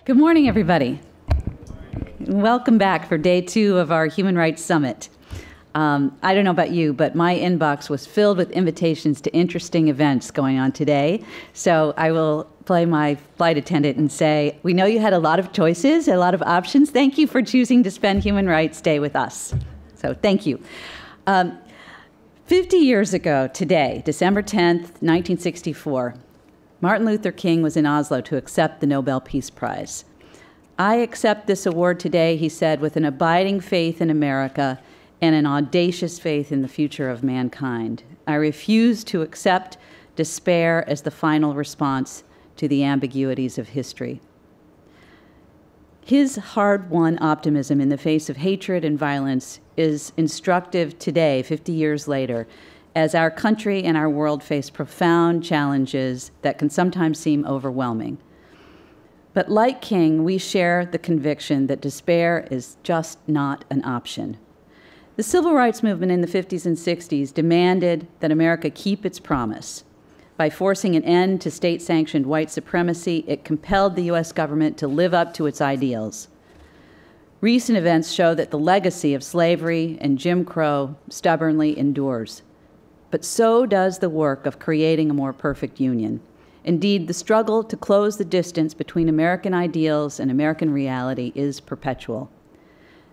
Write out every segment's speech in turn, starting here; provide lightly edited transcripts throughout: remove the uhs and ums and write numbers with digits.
Good morning, everybody. Welcome back for day 2 of our Human Rights Summit. I don't know about you, but my inbox was filled with invitations to interesting events going on today. So I will play my flight attendant and say, we know you had a lot of choices, a lot of options. Thank you for choosing to spend Human Rights Day with us. So thank you. 50 years ago today, December 10th, 1964, Martin Luther King was in Oslo to accept the Nobel Peace Prize. I accept this award today, he said, with an abiding faith in America and an audacious faith in the future of mankind. I refuse to accept despair as the final response to the ambiguities of history. His hard-won optimism in the face of hatred and violence is instructive today, 50 years later, as our country and our world face profound challenges that can sometimes seem overwhelming. But like King, we share the conviction that despair is just not an option. The civil rights movement in the 50s and 60s demanded that America keep its promise. By forcing an end to state-sanctioned white supremacy, it compelled the U.S. government to live up to its ideals. Recent events show that the legacy of slavery and Jim Crow stubbornly endures. But so does the work of creating a more perfect union. Indeed, the struggle to close the distance between American ideals and American reality is perpetual.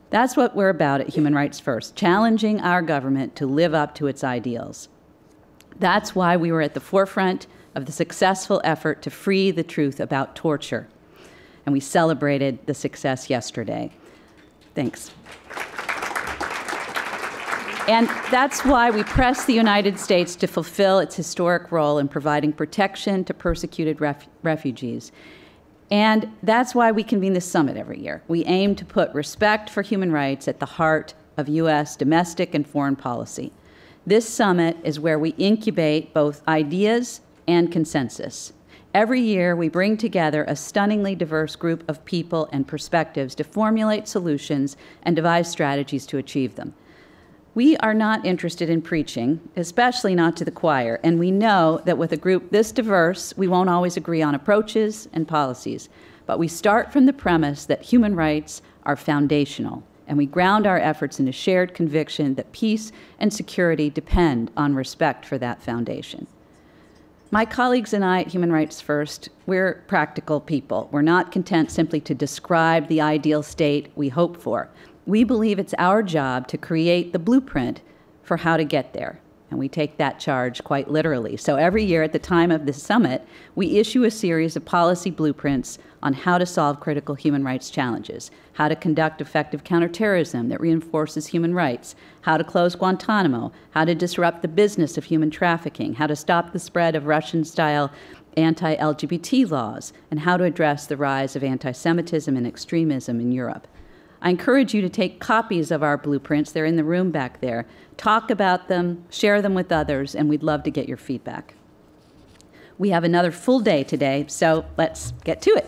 That's what we're about at Human Rights First, challenging our government to live up to its ideals. That's why we were at the forefront of the successful effort to free the truth about torture. And we celebrated the success yesterday. Thanks. And that's why we press the United States to fulfill its historic role in providing protection to persecuted refugees. And that's why we convene this summit every year. We aim to put respect for human rights at the heart of U.S. domestic and foreign policy. This summit is where we incubate both ideas and consensus. Every year, we bring together a stunningly diverse group of people and perspectives to formulate solutions and devise strategies to achieve them. We are not interested in preaching, especially not to the choir, and we know that with a group this diverse, we won't always agree on approaches and policies. But we start from the premise that human rights are foundational, and we ground our efforts in a shared conviction that peace and security depend on respect for that foundation. My colleagues and I at Human Rights First, we're practical people. We're not content simply to describe the ideal state we hope for. We believe it's our job to create the blueprint for how to get there, and we take that charge quite literally. So every year at the time of this summit, we issue a series of policy blueprints on how to solve critical human rights challenges, how to conduct effective counterterrorism that reinforces human rights, how to close Guantanamo, how to disrupt the business of human trafficking, how to stop the spread of Russian-style anti-LGBT laws, and how to address the rise of anti-Semitism and extremism in Europe. I encourage you to take copies of our blueprints. They're in the room back there. Talk about them, share them with others, and we'd love to get your feedback. We have another full day today, so let's get to it.